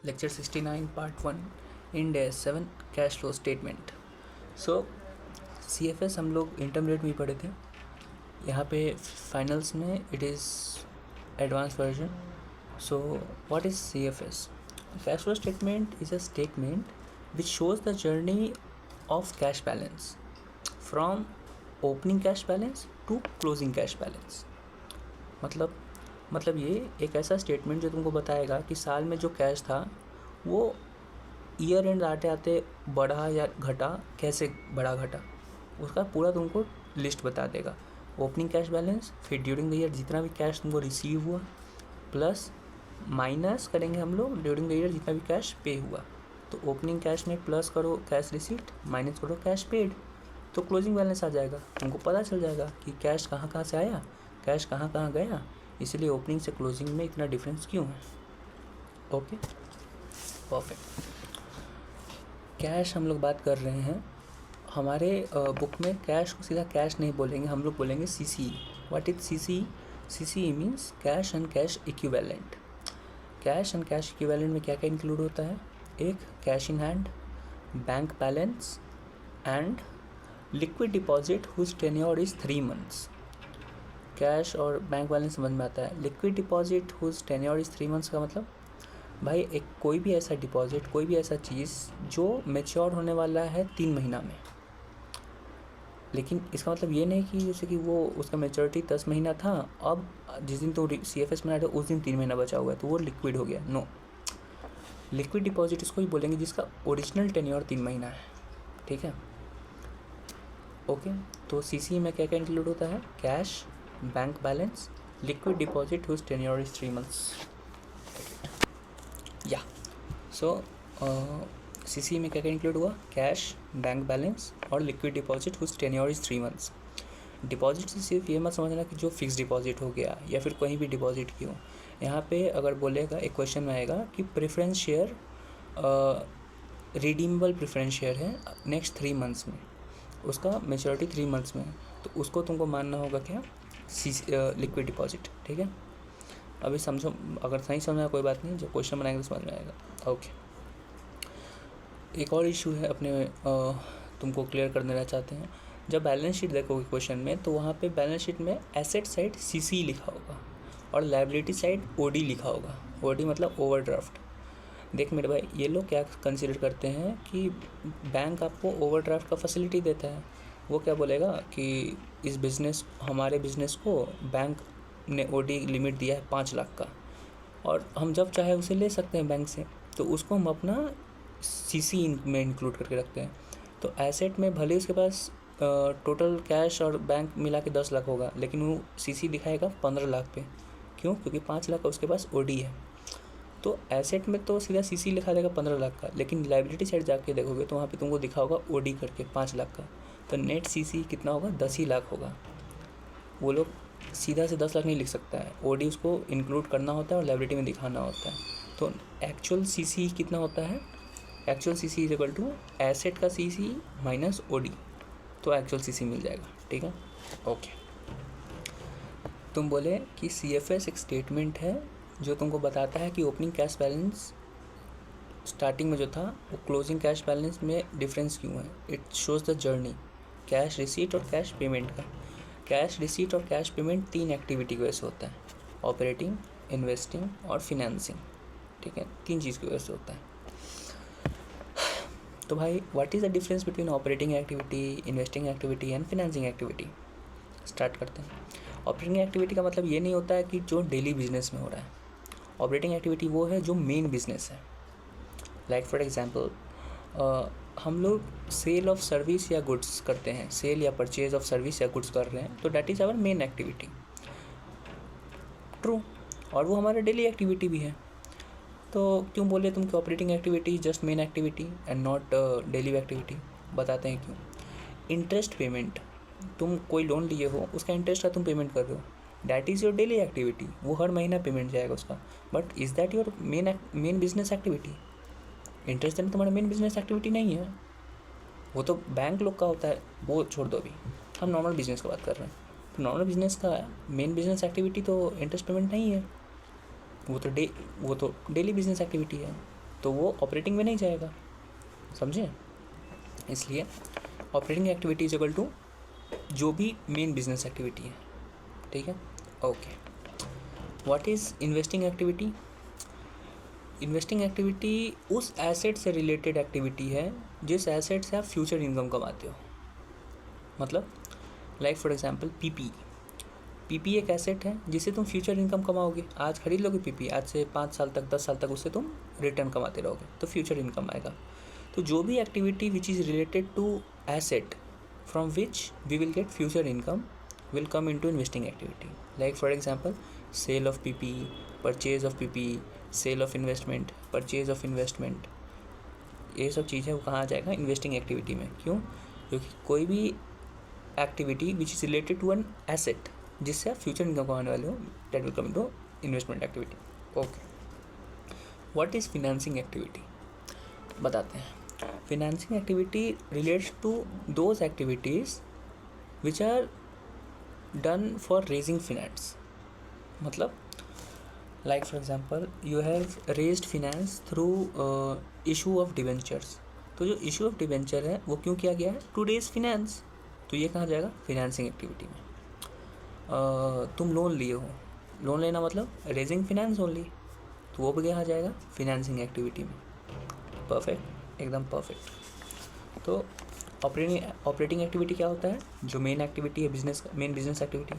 Lecture 69 part 1 in day 7 cash flow statement. So CFS हम लोग intermediate में ही पढ़े थे, यहाँ पे फाइनल्स में it is advance version. So what is CFS? Cash flow statement is a statement which shows the journey of cash balance from opening cash balance to closing cash balance. मतलब ये एक ऐसा स्टेटमेंट जो तुमको बताएगा कि साल में जो कैश था वो ईयर एंड आते आते बढ़ा या घटा, कैसे बढ़ा घटा, उसका पूरा तुमको लिस्ट बता देगा। ओपनिंग कैश बैलेंस, फिर ड्यूरिंग द ईयर जितना भी कैश तुमको रिसीव हुआ, प्लस माइनस करेंगे हम लोग ड्यूरिंग द ईयर जितना भी कैश पे हुआ। तो ओपनिंग कैश में प्लस करो कैश रिसीट, माइनस करो कैश पेड, तो क्लोजिंग बैलेंस आ जाएगा। तुमको पता चल जाएगा कि कैश कहाँ कहाँ से आया, कैश कहाँ कहाँ गया, इसलिए ओपनिंग से क्लोजिंग में इतना डिफरेंस क्यों है। Okay, perfect. कैश हम लोग बात कर रहे हैं, हमारे बुक में कैश को सीधा कैश नहीं बोलेंगे, हम लोग बोलेंगे CC। What is CC? CC means cash and cash equivalent. Cash and cash equivalent में क्या क्या इंक्लूड होता है? एक cash in hand, bank balance and liquid deposit whose tenure is 3 months. Cash और बैंक बैलेंस समझ में आता है। Liquid deposit whose tenure is 3 months का मतलब भाई एक कोई भी ऐसा डिपॉजिट, कोई भी ऐसा चीज़ जो मैच्योर होने वाला है 3 महीना में, लेकिन इसका मतलब ये नहीं कि जैसे कि वो उसका मैच्योरिटी 10 महीना था, अब जिस दिन तो CFS में आया था उस दिन 3 महीना बचा हुआ है तो वो लिक्विड हो गया। नो, लिक्विड डिपॉजिट इसको ही बोलेंगे जिसका ओरिजिनल टेन्योर 3 महीना है। ठीक है, ओके। तो CC में क्या क्या इंक्लूड होता है? Cash, bank balance, liquid deposit whose tenure is 3 months. या सो CC में क्या क्या इंक्लूड हुआ? कैश, बैंक बैलेंस और liquid deposit whose tenure is 3 months. Deposit से सिर्फ ये मत समझना कि जो फिक्स डिपॉजिट हो गया या फिर कहीं भी डिपॉजिट की हो। यहाँ पे अगर बोलेगा, एक क्वेश्चन में आएगा कि preference share redeemable preference share है नेक्स्ट 3 मंथ्स में, उसका मेच्योरिटी 3 मंथ्स में है, तो उसको तुमको मानना होगा क्या? Liquid deposit. ठीक है, अभी समझो, अगर सही समझना कोई बात नहीं, जब क्वेश्चन बनाएंगे तो समझ में आएगा। ओके, एक और इशू है अपने तुमको क्लियर कर देना चाहते हैं। जब बैलेंस शीट देखोगे क्वेश्चन में, तो वहाँ पे बैलेंस शीट में एसेट साइड CC लिखा होगा और लायबिलिटी साइड OD लिखा होगा। OD मतलब ओवरड्राफ्ट। देख मेरे भाई, ये लोग क्या कंसिडर करते हैं कि बैंक आपको ओवरड्राफ्ट का फैसिलिटी देता है। वो क्या बोलेगा कि इस बिज़नेस, हमारे बिज़नेस को बैंक ने OD लिमिट दिया है 5 लाख का, और हम जब चाहे उसे ले सकते हैं बैंक से, तो उसको हम अपना CC में इंक्लूड करके रखते हैं। तो एसेट में भले उसके पास टोटल कैश और बैंक मिला के 10 लाख होगा, लेकिन वो CC दिखाएगा 15 लाख पे। क्यों? क्योंकि 5 लाख का उसके पास OD है। तो एसेट में तो सीधा CC लिखा देगा 15 लाख का, लेकिन लायबिलिटी साइड जाके देखोगे तो वहाँ पे तुमको दिखा होगा OD करके 5 लाख का। तो नेट CC कितना होगा? 10 ही लाख होगा। वो लोग सीधा से 10 लाख नहीं लिख सकता है, OD उसको इंक्लूड करना होता है और लायबिलिटी में दिखाना होता है। तो एक्चुअल CC कितना होता है? Actual CC is equal to asset का CC माइनस OD, तो एक्चुअल CC मिल जाएगा। ठीक है, ओके। तुम बोले कि CFS एक स्टेटमेंट है जो तुमको बताता है कि ओपनिंग कैश बैलेंस स्टार्टिंग में जो था वो क्लोजिंग कैश बैलेंस में डिफरेंस क्यों है। It shows the journey cash receipt और कैश पेमेंट का। कैश रिसीट और कैश पेमेंट 3 एक्टिविटी की वजह से होता है, ऑपरेटिंग, इन्वेस्टिंग और फिनेंसिंग। ठीक है, 3 चीज़ की वजह से होता है। तो भाई what is the difference between operating activity, investing activity and financing activity? Start करते हैं। ऑपरेटिंग एक्टिविटी का मतलब ये नहीं होता है कि जो डेली बिजनेस में हो रहा है। ऑपरेटिंग एक्टिविटी वो है जो मेन बिजनेस है। लाइक फॉर एग्जांपल, हम लोग सेल ऑफ सर्विस या गुड्स करते हैं, सेल या परचेज ऑफ सर्विस या गुड्स कर रहे हैं, तो that is our main activity. True, और वो हमारा डेली एक्टिविटी भी है। तो क्यों बोले तुम कि operating activity just main activity and not daily activity? बताते हैं क्यों। इंटरेस्ट पेमेंट, तुम कोई लोन लिए हो, उसका इंटरेस्ट का तुम पेमेंट कर रहे हो, that is your daily activity, वो हर महीना पेमेंट जाएगा उसका। But is that your main business activity? Interest देना तुम्हारा मेन बिजनेस एक्टिविटी नहीं है, वो तो बैंक लोग का होता है, वो छोड़ दो। अभी हम नॉर्मल बिजनेस की बात कर रहे हैं। तो नॉर्मल बिजनेस का मेन बिजनेस एक्टिविटी तो इंटरेस्ट पेमेंट नहीं है, वो तो डेली बिजनेस एक्टिविटी है। तो वो ऑपरेटिंग में नहीं जाएगा, समझे। इसलिए operating activity is equal to जो भी मेन बिजनेस एक्टिविटी है, ठीक है। Okay, what is investing activity? Investing activity उस एसेट से रिलेटेड एक्टिविटी है जिस एसेट से आप फ्यूचर इनकम कमाते हो। मतलब लाइक फॉर एग्जांपल पीपी एक एसेट है जिससे तुम फ्यूचर इनकम कमाओगे। आज खरीद लोगे पीपी, आज से 5 साल तक 10 साल तक उससे तुम रिटर्न कमाते रहोगे, तो फ्यूचर इनकम आएगा। तो जो भी activity which is related to asset from which we will get future income will come into investing activity. Like for example, sale of PPE, purchase of PPE, sale of investment, purchase of investment, ये सब चीज़ें वो कहाँ आ जाएगा? Investing activity में। क्यों? क्योंकि कोई भी activity which is related to an asset जिससे आप फ्यूचर इनकम कमाने वाले हो, that will come into investment activity. Okay, what is financing activity? बताते हैं। Financing activity relates to those activities which are done for raising finance. मतलब like for example you have raised finance through issue of debentures. तो जो issue of debenture है वो क्यों किया गया है? To raise finance. तो ये कहाँ जाएगा? फिनेंसिंग एक्टिविटी में। तुम लोन लिए हो, लोन लेना मतलब रेजिंग फिनेंस ओनली, तो वो भी कहाँ जाएगा? फिनेंसिंग एक्टिविटी में। परफेक्ट, एकदम परफेक्ट। तो ऑपरेटिंग एक्टिविटी क्या होता है? जो मेन एक्टिविटी है main business activity.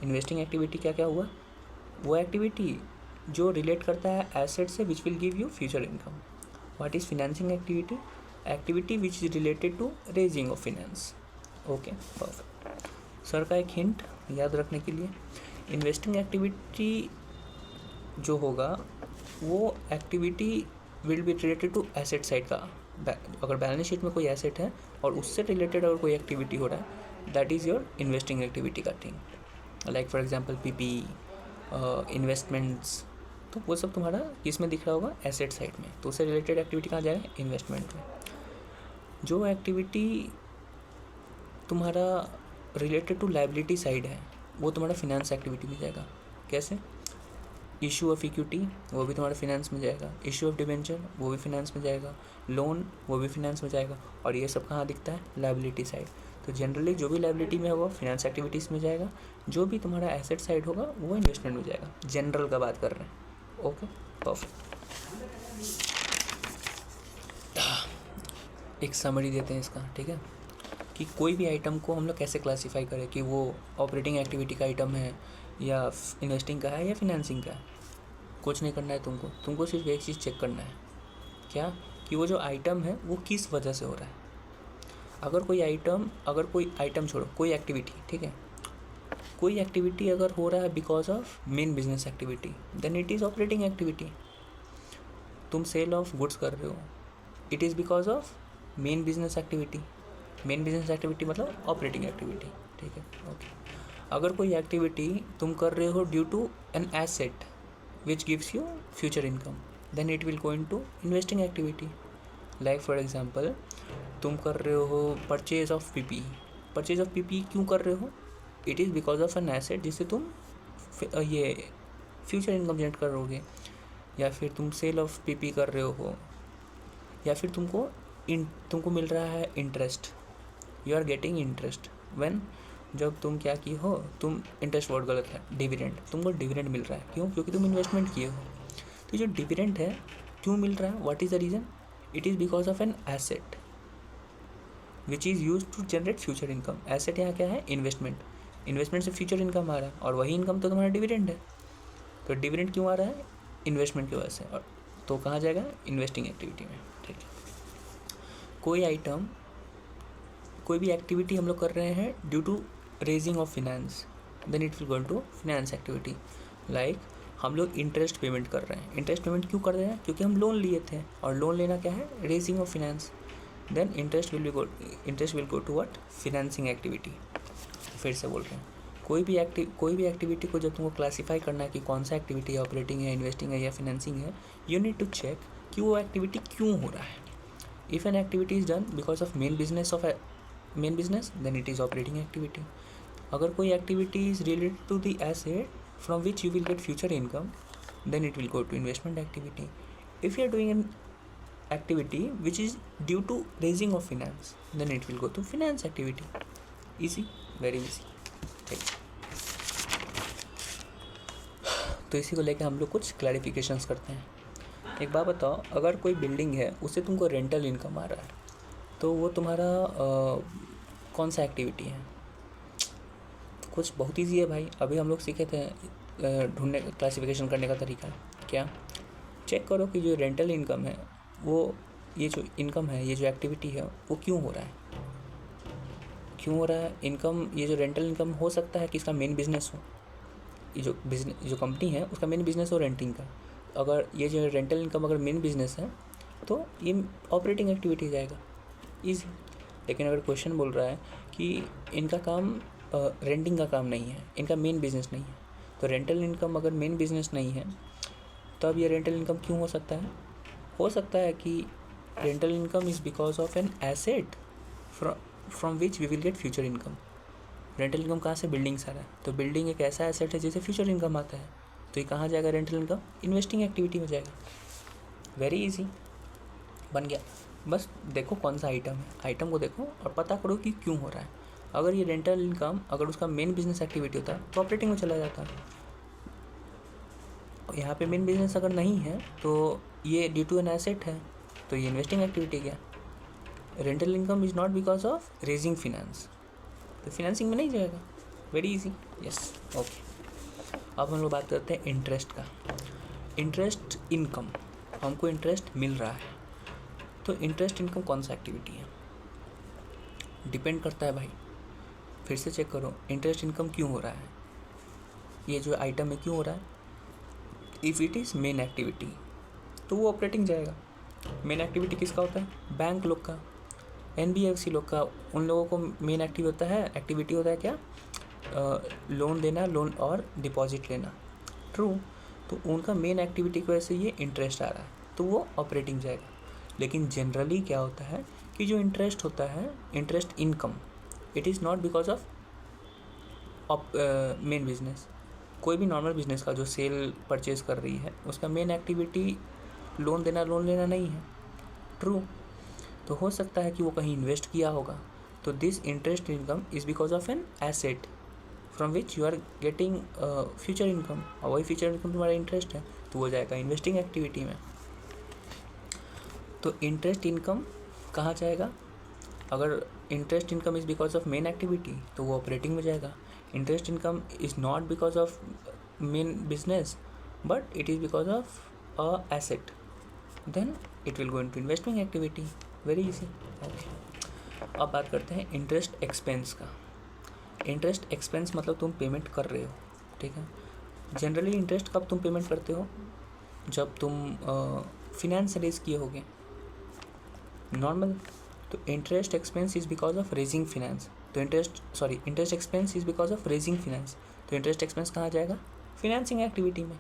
Investing activity क्या हुआ? वो एक्टिविटी जो रिलेट करता है एसेट से which will give you future income. What is financing activity? Activity which is related to raising of finance. Okay, perfect. Sir का एक हिंट याद रखने के लिए, इन्वेस्टिंग एक्टिविटी जो होगा वो activity will be related to asset side का। अगर बैलेंस शीट में कोई एसेट है और उससे रिलेटेड अगर कोई एक्टिविटी हो रहा है, that is your investing activity का thing. Like for example PP, investments, तो वो सब तुम्हारा किसमें दिख रहा होगा? एसेट साइड में। तो उससे रिलेटेड एक्टिविटी कहाँ जाएगा? इन्वेस्टमेंट में। जो एक्टिविटी तुम्हारा रिलेटेड टू लायबिलिटी साइड है वो तुम्हारा फिनेंस एक्टिविटी में जाएगा। कैसे? इशू ऑफ इक्विटी वो भी तुम्हारे फिनेंस में जाएगा, इशू ऑफ डिबेंचर वो भी फिनेंस में जाएगा, लोन वो भी फिनेंस में जाएगा, और ये सब कहाँ दिखता है? Liability side. तो जनरली जो भी लायबिलिटी में होगा फिनेंस एक्टिविटीज़ में जाएगा, जो भी तुम्हारा एसेट साइड होगा वो इन्वेस्टमेंट में जाएगा। जनरल का बात कर रहे हैं। Okay, perfect. एक समरी देते हैं इसका, ठीक है, कि कोई भी आइटम को हम लोग कैसे क्लासीफाई करें कि वो ऑपरेटिंग एक्टिविटी का आइटम है या इन्वेस्टिंग का है या फिनेंसिंग का है। कुछ नहीं करना है तुमको सिर्फ एक चीज़ चेक करना है, क्या? कि वो जो आइटम है वो किस वजह से हो रहा है। अगर कोई आइटम छोड़ो, कोई एक्टिविटी, ठीक है, कोई एक्टिविटी अगर हो रहा है because of main business activity, then it is operating activity. तुम सेल ऑफ गुड्स कर रहे हो, it is because of main business activity. Main business activity मतलब ऑपरेटिंग एक्टिविटी, ठीक है, ओके। अगर कोई एक्टिविटी तुम कर रहे हो due to an asset which gives you future income, then it will go into investing activity. Like for example तुम कर रहे हो purchase of PP. Purchase of PP क्यों कर रहे हो? It is because of an asset जिससे तुम ये फ्यूचर इनकम जनरेट करोगे। या फिर तुम सेल ऑफ पीपी कर रहे हो, या फिर तुमको मिल रहा है interest, you are getting interest when, जब तुम क्या की हो, तुम इंटरेस्ट वर्ड गलत है, डिविडेंड, तुमको डिविडेंड मिल रहा है। क्यों? क्योंकि तुम इन्वेस्टमेंट किए हो। तो जो डिविडेंड है क्यों मिल रहा है? What is the reason? It is because of an asset which is use to generate future income. Asset यहाँ क्या है? इन्वेस्टमेंट से फ्यूचर इनकम आ रहा है, और वही इनकम तो तुम्हारा डिविडेंड है। तो डिविडेंड क्यों आ रहा है? इन्वेस्टमेंट की वजह से। और तो कहाँ जाएगा? इन्वेस्टिंग एक्टिविटी में, ठीक है। कोई भी एक्टिविटी हम लोग कर रहे हैं due to raising of finance, then it will go to finance activity. Like हम लोग इंटरेस्ट पेमेंट कर रहे हैं। इंटरेस्ट पेमेंट क्यों कर रहे हैं? क्योंकि हम लोन लिए थे, और लोन लेना क्या है? Raising of finance. Then interest will go to what? Financing activity. फिर से बोल रहे हैं, कोई भी एक्टिविटी को जब तुमको क्लासीफाई करना है कि कौन सा एक्टिविटी है, ऑपरेटिंग है, इन्वेस्टिंग है या फिनेंसिंग है, यू नीड टू चेक कि वो एक्टिविटी क्यों हो रहा है। If an activity is done because of main business then it is operating activity. अगर कोई activity is related to the asset from which you will get future income, then it will go to investment activity. If you are doing activity which is due to raising of finance, then it will go to finance activity. Easy, very easy. ठीक, तो इसी को लेकर हम लोग कुछ clarifications करते हैं। एक बात बताओ, अगर कोई बिल्डिंग है उससे तुमको रेंटल इनकम आ रहा है, तो वो तुम्हारा कौन सा एक्टिविटी है? कुछ बहुत ईजी है भाई, अभी हम लोग सीखे थे ढूंढने क्लासिफिकेशन करने का तरीका। क्या? चेक करो कि जो रेंटल इनकम है वो, ये जो इनकम है, ये जो एक्टिविटी है वो क्यों हो रहा है, क्यों हो रहा है इनकम। ये जो रेंटल इनकम हो सकता है कि इसका मेन बिजनेस हो, ये जो बिजनेस जो कंपनी है उसका मेन बिजनेस हो रेंटिंग का। अगर ये जो रेंटल इनकम अगर मेन बिजनेस है तो ये ऑपरेटिंग एक्टिविटी जाएगा, ईजी। लेकिन अगर क्वेश्चन बोल रहा है कि इनका काम रेंटिंग का काम नहीं है, इनका मेन बिजनेस नहीं है, तो रेंटल इनकम अगर मेन बिजनेस नहीं है तो अब ये रेंटल इनकम क्यों हो सकता है? हो सकता है कि rental income is because of an asset from which we will get future income. Rental income कहाँ से? बिल्डिंग से आ रहा है, तो बिल्डिंग एक ऐसा एसेट है जिससे फ्यूचर इनकम आता है, तो ये कहाँ जाएगा रेंटल इनकम? इन्वेस्टिंग एक्टिविटी में जाएगा। वेरी इजी, बन गया। बस देखो कौन सा आइटम है, आइटम को देखो और पता करो कि क्यों हो रहा है। अगर ये रेंटल इनकम अगर उसका मेन बिजनेस एक्टिविटी होता तो ऑपरेटिंग में चला जाता। यहाँ पे मेन बिजनेस अगर नहीं है तो ये ड्यू टू एन एसेट है, तो ये इन्वेस्टिंग एक्टिविटी गया। Rental income is not because of raising finance, तो फिनेंसिंग में नहीं जाएगा। Very easy, yes, okay. अब हम लोग बात करते हैं इंटरेस्ट का। इंटरेस्ट इनकम, हमको इंटरेस्ट मिल रहा है, तो इंटरेस्ट इनकम कौन सा एक्टिविटी है? डिपेंड करता है भाई, फिर से चेक करो इंटरेस्ट इनकम क्यों हो रहा है, ये जो आइटम है क्यों हो रहा है। If it is main activity तो वो ऑपरेटिंग जाएगा। मेन एक्टिविटी किसका होता है? बैंक लोग का, NBFC लोग का। उन लोगों को मेन एक्टिविटी होता है क्या? लोन देना, लोन और डिपॉजिट लेना। ट्रू, तो उनका मेन एक्टिविटी की वजह से ये इंटरेस्ट आ रहा है, तो वो ऑपरेटिंग जाएगा। लेकिन जनरली क्या होता है कि जो इंटरेस्ट होता है, interest income, it is not because of main business. कोई भी नॉर्मल बिजनेस का जो सेल परचेज कर रही है उसका मेन एक्टिविटी लोन देना, लोन लेना नहीं है। ट्रू, तो हो सकता है कि वो कहीं इन्वेस्ट किया होगा, तो this interest income is because of an asset from which you are getting future income, और वही फ्यूचर इनकम तुम्हारा इंटरेस्ट है, तो वो जाएगा इन्वेस्टिंग एक्टिविटी में। तो इंटरेस्ट इनकम कहाँ जाएगा? अगर interest income is because of main activity तो वो ऑपरेटिंग में जाएगा। Interest income is not because of main business but it is because of a asset, then it will go into investing activity. Very easy, okay. अब बात करते हैं interest expense का। Interest expense मतलब तुम पेमेंट कर रहे हो, ठीक है। जनरली इंटरेस्ट कब तुम पेमेंट करते हो? जब तुम फिनेंस रेज किए होगे, नॉर्मल। तो interest expense is because of raising finance, तो interest expense is because of raising finance, तो इंटरेस्ट एक्सपेंस कहाँ जाएगा? फिनेंसिंग एक्टिविटी में।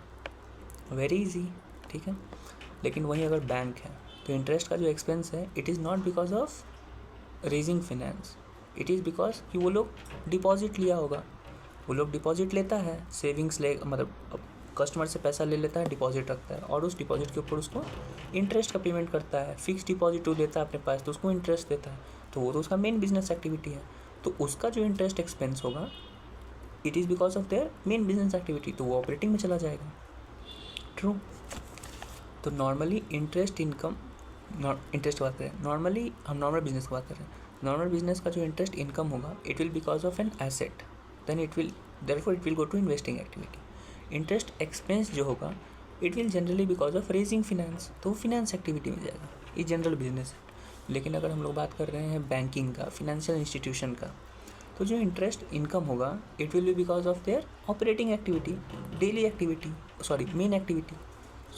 वेरी इजी, ठीक है। लेकिन वहीं अगर बैंक है तो इंटरेस्ट का जो एक्सपेंस है it is not because of raising finance, it is because कि वो लोग डिपॉजिट लिया होगा। वो लोग डिपॉजिट लेता है, सेविंग्स ले, मतलब कस्टमर से पैसा ले लेता है, डिपॉजिट रखता है और उस डिपॉजिट के ऊपर उसको इंटरेस्ट का पेमेंट करता है। फिक्स डिपॉजिट वो लेता है अपने पास तो उसको इंटरेस्ट देता है, तो वो तो उसका मेन बिजनेस एक्टिविटी है। तो उसका जो इंटरेस्ट एक्सपेंस होगा it is because of there main business activity, तो वो ऑपरेटिंग में चला जाएगा। ट्रू, तो नॉर्मली इंटरेस्ट इनकम, इंटरेस्ट बात करें, नॉर्मली हम नॉर्मल बिजनेस की बात कर रहे हैं। नॉर्मल बिजनेस का जो इंटरेस्ट इनकम होगा it will because of an asset, then it will go to investing activity. Interest expense जो होगा it will generally because of raising finance, तो फिनेंस एक्टिविटी में जाएगा। ये जनरल बिजनेस है। लेकिन अगर हम लोग बात कर रहे हैं बैंकिंग का, फिनेंशियल इंस्टीट्यूशन का, तो जो इंटरेस्ट इनकम होगा it will be because of their operating activity, daily activity, main activity,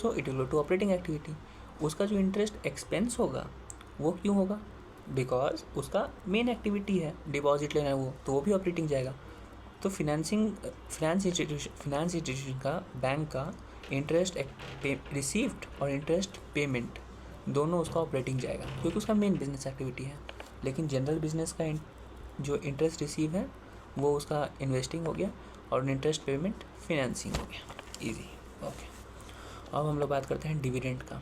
so it will go to operating activity. उसका जो इंटरेस्ट एक्सपेंस होगा वो क्यों होगा? बिकॉज उसका मेन एक्टिविटी है डिपॉजिट लेना है, वो तो वो भी ऑपरेटिंग जाएगा। तो फाइनेंस इंस्टीट्यूशन का, बैंक का इंटरेस्ट रिसीव्ड और इंटरेस्ट पेमेंट दोनों उसका ऑपरेटिंग जाएगा क्योंकि उसका मेन बिजनेस एक्टिविटी है। लेकिन जनरल बिजनेस का जो इंटरेस्ट रिसीव है वो उसका इन्वेस्टिंग हो गया और इंटरेस्ट पेमेंट फिनेंसिंग हो गया। Easy, okay. अब हम लोग बात करते हैं डिविडेंड का,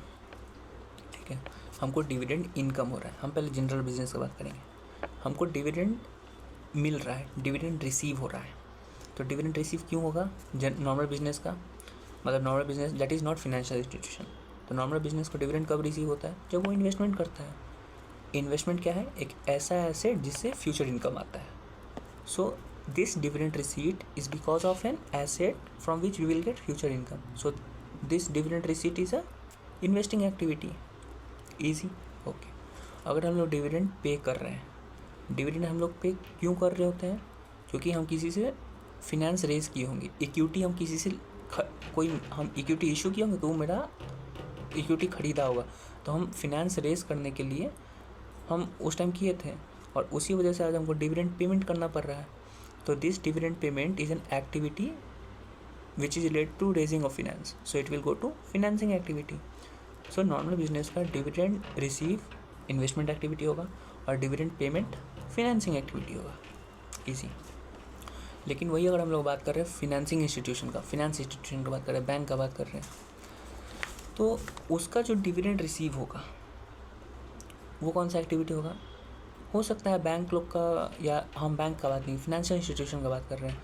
ठीक है। हमको डिविडेंड इनकम हो रहा है। हम पहले जनरल बिजनेस की बात करेंगे। हमको डिविडेंड मिल रहा है, डिविडेंड रिसीव हो रहा है। तो डिविडेंड रिसीव क्यों होगा नॉर्मल बिजनेस का, मतलब normal business that is not financial institution. तो नॉर्मल बिजनेस को डिविडेंड कब रिसीव होता है, जब वो इन्वेस्टमेंट करता है। इन्वेस्टमेंट क्या है, एक ऐसा एसेट जिससे फ्यूचर इनकम आता है। So this dividend receipt is because of an asset from which we will get future income. So this dividend receipt is a investing activity. Easy, okay. अगर हम लोग डिविडेंड पे कर रहे हैं, dividend हम लोग पे क्यों कर रहे होते हैं, क्योंकि हम किसी से फिनेंस रेज किए होंगे, इक्विटी हम किसी से हम इक्विटी इशू किए होंगे, तो वो मेरा इक्विटी खरीदा होगा, तो हम फिनेंस रेज करने के लिए हम उस टाइम किए थे, और उसी वजह से आज हमको डिविडेंड पेमेंट करना पड़ रहा है। तो this dividend payment is an activity which is related to raising of finance, so it will go to financing activity. So normal business का डिविडेंड रिसीव इन्वेस्टमेंट एक्टिविटी होगा और डिविडेंड पेमेंट फिनेंसिंग एक्टिविटी होगा। Easy. लेकिन वही अगर हम लोग बात कर रहे हैं फिनेंसिंग इंस्टीट्यूशन का, फिनेंस इंस्टीट्यूशन का बात कर रहे हैं, बैंक का बात कर रहे हैं, तो उसका जो डिविडेंड रिसीव होगा वो कौन सा एक्टिविटी होगा। हो सकता है बैंक लोग का, या हम बैंक का बात नहीं, फिनेंशियल इंस्टीट्यूशन का बात कर रहे हैं।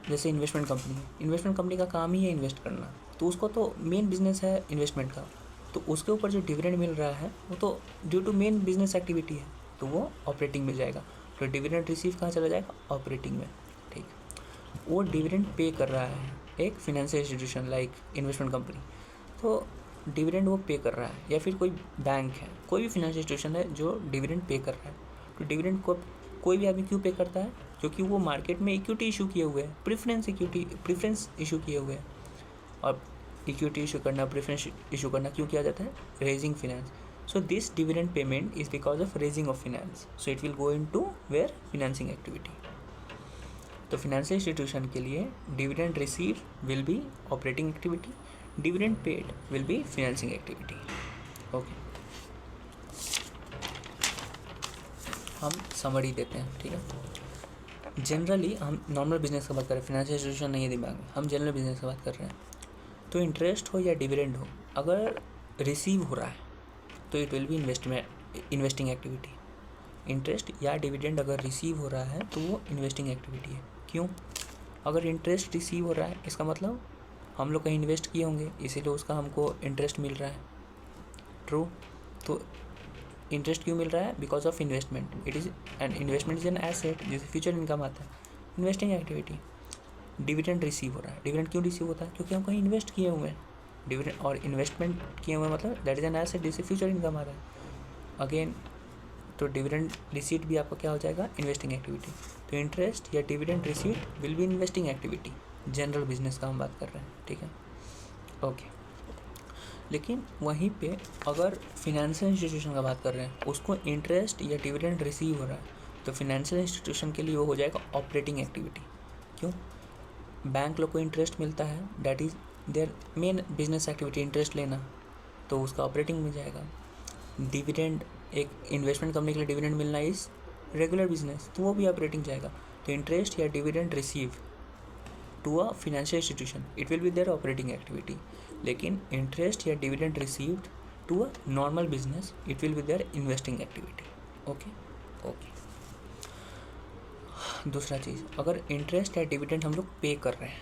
जैसे इन्वेस्टमेंट कंपनी का काम ही है इन्वेस्ट करना, तो उसको तो मेन बिजनेस है इन्वेस्टमेंट का, तो उसके ऊपर जो डिविडेंड मिल रहा है वो तो due to main business activity है, तो वो ऑपरेटिंग में जाएगा। तो डिविडेंड रिसीव कहाँ चला जाएगा, ऑपरेटिंग में। ठीक, वो डिविडेंड पे कर रहा है एक financial institution like investment company, तो डिविडेंड वो पे कर रहा है, या फिर कोई बैंक है, कोई भी फिनेंशियल इंस्टीट्यूशन है जो डिविडेंड पे कर रहा है। तो डिविडेंड को कोई भी आदमी क्यों पे करता है, क्योंकि वो मार्केट में इक्विटी इशू किए हुए हैं, प्रेफरेंस इशू किए हुए हैं। और इक्विटी इशू करना, प्रेफरेंस इशू करना क्यों किया जाता है, raising finance. So this dividend payment is because of raising of finance, so it will go in to where financing activity. तो फिनेंशियल इंस्टीट्यूशन के लिए dividend receive will be operating activity, dividend paid will be financing activity. Okay, हम summary देते हैं। ठीक है, generally हम normal business की बात कर रहे हैं, फिनेंशियल इंस्टीट्यूशन नहीं है दिमाग में, हम जनरल बिजनेस की बात कर रहे हैं। तो इंटरेस्ट हो या डिविडेंड हो, अगर रिसीव हो रहा है तो it will be investing activity. Interest या डिविडेंड अगर रिसीव हो रहा है तो वो इन्वेस्टिंग एक्टिविटी है। क्यों, अगर इंटरेस्ट रिसीव हो रहा है इसका मतलब हम लोग कहीं इन्वेस्ट किए होंगे, इसीलिए उसका हमको इंटरेस्ट मिल रहा है। ट्रू, तो इंटरेस्ट क्यों मिल रहा है, because of investment. It is an investment is an asset जिससे फ्यूचर इनकम आता है, इन्वेस्टिंग एक्टिविटी। डिविडेंड रिसीव हो रहा है, डिविडेंड क्यों रिसीव होता है, क्योंकि हम कहीं इन्वेस्ट किए हुए हैं। डिविडेंड और इन्वेस्टमेंट किए हुए मतलब दैट इज एन एसेट जिससे फ्यूचर इनकम आ रहा है। अगेन, तो डिविडेंड रिसीट भी आपका क्या हो जाएगा, इन्वेस्टिंग एक्टिविटी। तो इंटरेस्ट या dividend receipt will be investing activity, general business का हम बात कर रहे हैं। ठीक है, ओके। लेकिन वहीं पे अगर फिनेंशियल इंस्टीट्यूशन का बात कर रहे हैं, उसको इंटरेस्ट या डिविडेंड रिसीव हो रहा है, तो फिनेंशियल इंस्टीट्यूशन के लिए वो हो जाएगा ऑपरेटिंग एक्टिविटी। क्यों, बैंक लोग को इंटरेस्ट मिलता है, that is their main business activity, interest लेना, तो उसका ऑपरेटिंग में जाएगा। डिविडेंड, एक इन्वेस्टमेंट कंपनी के लिए डिविडेंड मिलना इज रेगुलर बिजनेस, तो वो भी ऑपरेटिंग जाएगा। तो इंटरेस्ट या dividend receive to a financial institution, it will be their operating activity. लेकिन इंटरेस्ट या dividend received to a normal business, it will be their investing activity. Okay, okay. दूसरा चीज़, अगर इंटरेस्ट या डिविडेंड हम लोग पे कर रहे हैं,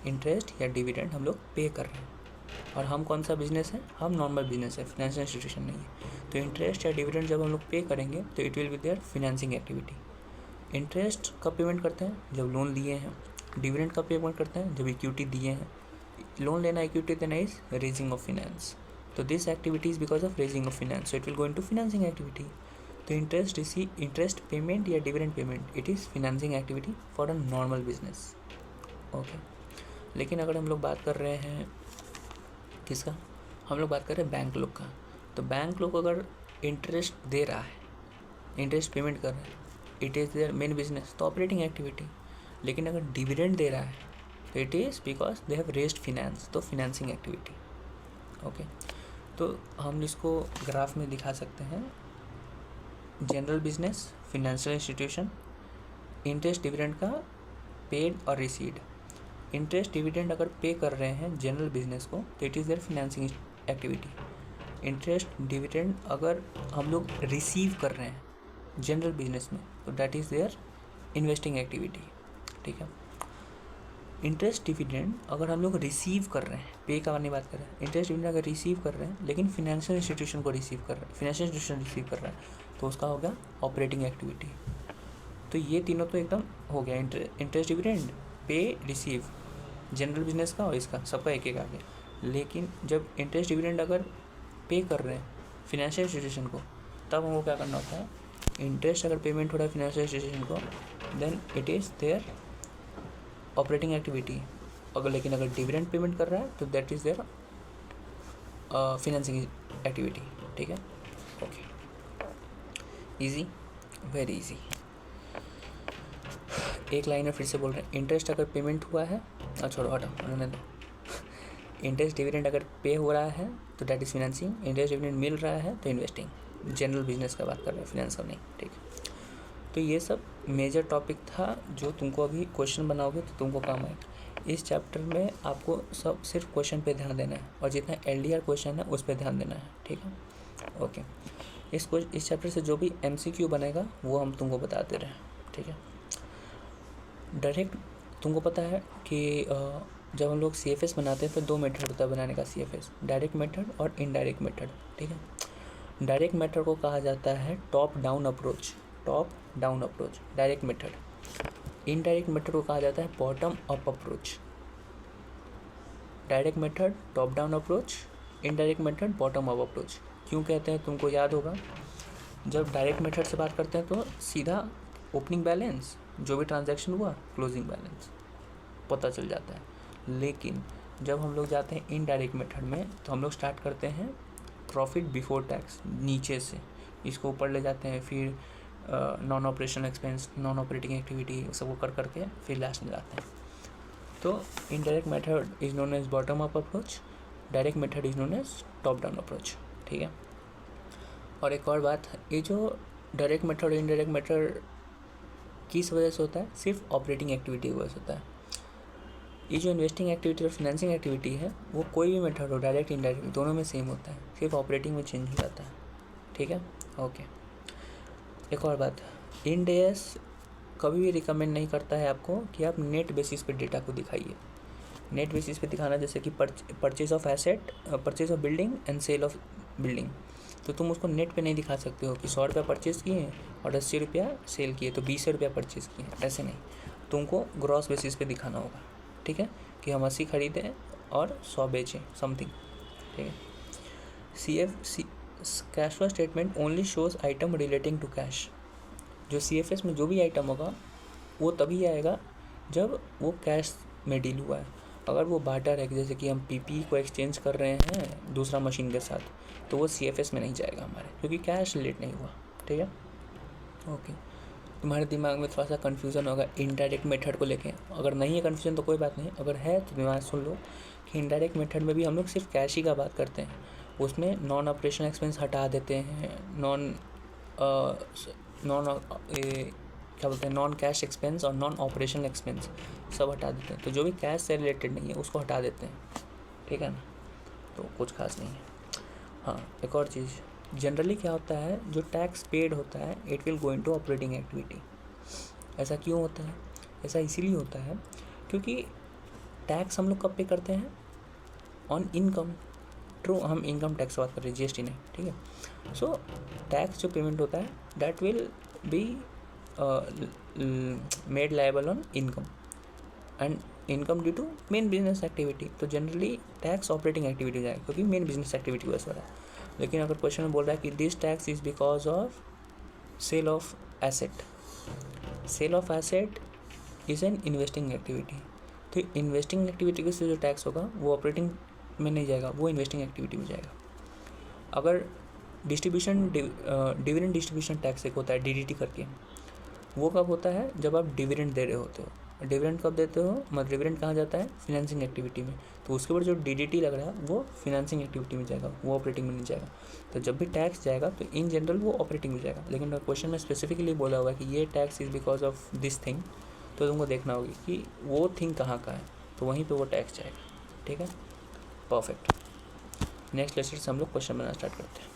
इंटरेस्ट या डिविडेंड हम लोग पे कर रहे हैं, और हम कौन सा बिजनेस है, हम नॉर्मल बिजनेस है, फिनेंशियल इंस्टीट्यूशन नहीं है। तो इंटरेस्ट या डिविडेंड जब हम लोग पे करेंगे तो it will be their financing activity. Interest कब पेमेंट करते हैं, जब लोन लिए हैं। डिविडेंड कब पेमेंट करते हैं, जब इक्विटी दिए हैं। लोन लेना, इक्विटी देना इज रेजिंग ऑफ फिनेंस। तो this activity is because of raising of finance, so it will go into financing activity. तो इंटरेस्ट पेमेंट या dividend payment, it is financing activity for a normal business. Okay, लेकिन अगर हम लोग बात कर रहे हैं किसका, हम लोग बात कर रहे हैं बैंक लोग का। तो बैंक लोग अगर इंटरेस्ट दे रहा है, इंटरेस्ट पेमेंट कर रहा है, it is their main business, तो ऑपरेटिंग एक्टिविटी। लेकिन अगर डिविडेंड दे रहा है तो it is because they have raised finance, तो फिनेंसिंग एक्टिविटी। ओके, तो हम इसको ग्राफ में दिखा सकते हैं। General business, financial institution, interest dividend का पेड और रिसीड। इंटरेस्ट डिविडेंड अगर पे कर रहे हैं जनरल बिजनेस को, तो it is their financing activity. Interest dividend अगर हम लोग रिसीव कर रहे हैं जनरल बिजनेस में तो that is their investing activity, ठीक है। इंटरेस्ट डिविडेंड अगर हम लोग रिसीव कर रहे हैं, पे का नहीं बात कर रहे हैं, इंटरेस्ट डिविडेंड अगर रिसीव कर रहे हैं लेकिन फाइनेंशियल इंस्टीट्यूशन को रिसीव कर रहे हैं, फाइनेंशियल इंस्टीट्यूशन रिसीव कर रहा है तो उसका हो गया ऑपरेटिंग एक्टिविटी। तो ये तीनों तो एकदम हो गया, इंटरेस्ट डिविडेंड, पे, रिसीव, जनरल बिजनेस का और इसका सबका एक एक आ गया। लेकिन जब इंटरेस्ट डिविडेंड अगर पे कर रहे हैं फाइनेंशियल इंस्टीट्यूशन को तब हमको क्या करना होता है, इंटरेस्ट अगर पेमेंट हो रहा है फाइनेंशियल इंस्टीट्यूशन को then it is their operating activity. लेकिन अगर डिविडेंड पेमेंट कर रहा है तो that is their financing activity, ठीक है। Okay, easy, very easy. एक लाइन में फिर से बोल रहे हैं, इंटरेस्ट अगर पेमेंट हुआ है, छोड़ो हटो उन्होंने दो, इंटरेस्ट डिविडेंड अगर पे हो रहा है तो that is financing, interest dividend मिल रहा है तो इन्वेस्टिंग। जनरल बिजनेस का बात कर रहे हैं, फाइनेंस का नहीं, ठीक है। तो ये सब मेजर टॉपिक था जो तुमको अभी क्वेश्चन बनाओगे तो तुमको काम आएगा। इस चैप्टर में आपको सब सिर्फ क्वेश्चन पे ध्यान देना है और जितना LDR क्वेश्चन है उस पर ध्यान देना है, ठीक है। ओके, इस चैप्टर से जो भी MCQ बनेगा वो हम तुमको बताते रहे, ठीक है। डायरेक्ट तुमको पता है कि जब हम लोग CFS बनाते हैं तो 2 मेथड होता है बनाने का CFS, डायरेक्ट मेथड और इनडायरेक्ट मेथड, ठीक है। डायरेक्ट मेथड को कहा जाता है top down approach, top down approach direct method. Indirect method को कहा जाता है bottom up approach. Direct method top down approach, indirect method bottom up approach. क्यों कहते हैं तुमको याद होगा, जब डायरेक्ट मेथड से बात करते हैं तो सीधा ओपनिंग बैलेंस, जो भी ट्रांजैक्शन हुआ, क्लोजिंग बैलेंस पता चल जाता है। लेकिन जब हम लोग जाते हैं इनडायरेक्ट मेथड में तो हम लोग स्टार्ट करते हैं प्रॉफिट बिफोर टैक्स, नीचे से इसको ऊपर ले जाते हैं, फिर non operational expense, non operating activity सबको कर करके फिर लास्ट में जाते हैं। तो indirect method is known as bottom up approach, direct method is known as top down approach, ठीक है। और एक और बात, ये जो डायरेक्ट मेथड और इनडायरेक्ट मेथड किस वजह से होता है, सिर्फ ऑपरेटिंग एक्टिविटी की वजह से होता है। ये जो इन्वेस्टिंग एक्टिविटी और फाइनेंसिंग एक्टिविटी है वो कोई भी मेथड हो, डायरेक्ट इनडायरेक्ट, दोनों में सेम होता है, सिर्फ ऑपरेटिंग में चेंज हो जाता है, ठीक है। ओके, एक और बात, इंड AS कभी भी रिकमेंड नहीं करता है आपको कि आप नेट बेसिस पे डेटा को दिखाइए। नेट बेसिस पे दिखाना जैसे कि purchase of asset, purchase of building and sale of building, तो तुम उसको नेट पे नहीं दिखा सकते हो कि 100 रुपया परचेज़ किए हैं और 80 रुपया सेल किए तो 20 रुपया परचेज़ किए हैं, ऐसे नहीं, तुमको ग्रॉस बेसिस पे दिखाना होगा, ठीक है, कि हम 80 खरीदें और 100 बेचें, समथिंग, ठीक है। Cash flow statement only shows item relating to cash. जो CFS में जो भी आइटम होगा वो तभी आएगा जब वो कैश में डील हुआ है। अगर वो बार्टर है, जैसे कि हम PP को एक्सचेंज कर रहे हैं दूसरा मशीन के साथ, तो वो CFS में नहीं जाएगा हमारे, क्योंकि कैश रिलेट नहीं हुआ, ठीक है। ओके, तुम्हारे दिमाग में थोड़ा सा कन्फ्यूज़न होगा इनडायरेक्ट मेथड को लेके। अगर नहीं है कन्फ्यूजन तो कोई बात नहीं, अगर है तो दिमाग सुन लो कि इनडायरेक्ट मेथड में भी हम लोग सिर्फ कैश ही का बात करते हैं, उसमें नॉन ऑपरेशनल एक्सपेंस हटा देते हैं, क्या बोलते हैं, नॉन कैश एक्सपेंस और नॉन ऑपरेशनल एक्सपेंस सब हटा देते हैं। तो जो भी कैश से रिलेटेड नहीं है उसको हटा देते हैं, ठीक है ना, तो कुछ खास नहीं है। हाँ, एक और चीज़, जनरली क्या होता है, जो टैक्स पेड होता है it will go into operating activity. ऐसा क्यों होता है? ऐसा इसीलिए होता है क्योंकि टैक्स हम लोग कब पे करते हैं, ऑन इनकम। ट्रू, हम इनकम टैक्स बात कर रहे हैं, GST नहीं, ठीक है। सो टैक्स जो पेमेंट होता है that will be made liable on income and income due to main business activity. तो जनरली टैक्स ऑपरेटिंग एक्टिविटी जाएगा क्योंकि मेन बिजनेस एक्टिविटी वैसे हो रहा है। लेकिन अगर क्वेश्चन में बोल रहा है कि this tax is because of sale of asset, sale of asset is an investing activity, तो इन्वेस्टिंग एक्टिविटी से जो टैक्स होगा वो ऑपरेटिंग में नहीं जाएगा, वो इन्वेस्टिंग एक्टिविटी में जाएगा। अगर डिस्ट्रीब्यूशन डिविडेंड डिस्ट्रीब्यूशन टैक्स एक होता है DDT करके, वो कब होता है, जब आप डिविडेंड दे रहे होते हो। डिविडेंड कब देते हो, मतलब डिविडेंड कहाँ जाता है, फाइनेंसिंग एक्टिविटी में, तो उसके ऊपर जो DDT लग रहा है वो फाइनेंसिंग एक्टिविटी में जाएगा, वो ऑपरेटिंग में नहीं जाएगा। तो जब भी टैक्स जाएगा तो इन जनरल वो ऑपरेटिंग में जाएगा। लेकिन क्वेश्चन में स्पेसिफिकली बोला हुआ है कि ये tax is because of this thing, तो तुमको देखना होगी कि वो थिंग कहाँ का है, तो वहीं पर वो टैक्स जाएगा, ठीक है। परफेक्ट। नेक्स्ट लेक्चर से हम लोग क्वेश्चन बनाना स्टार्ट करते हैं।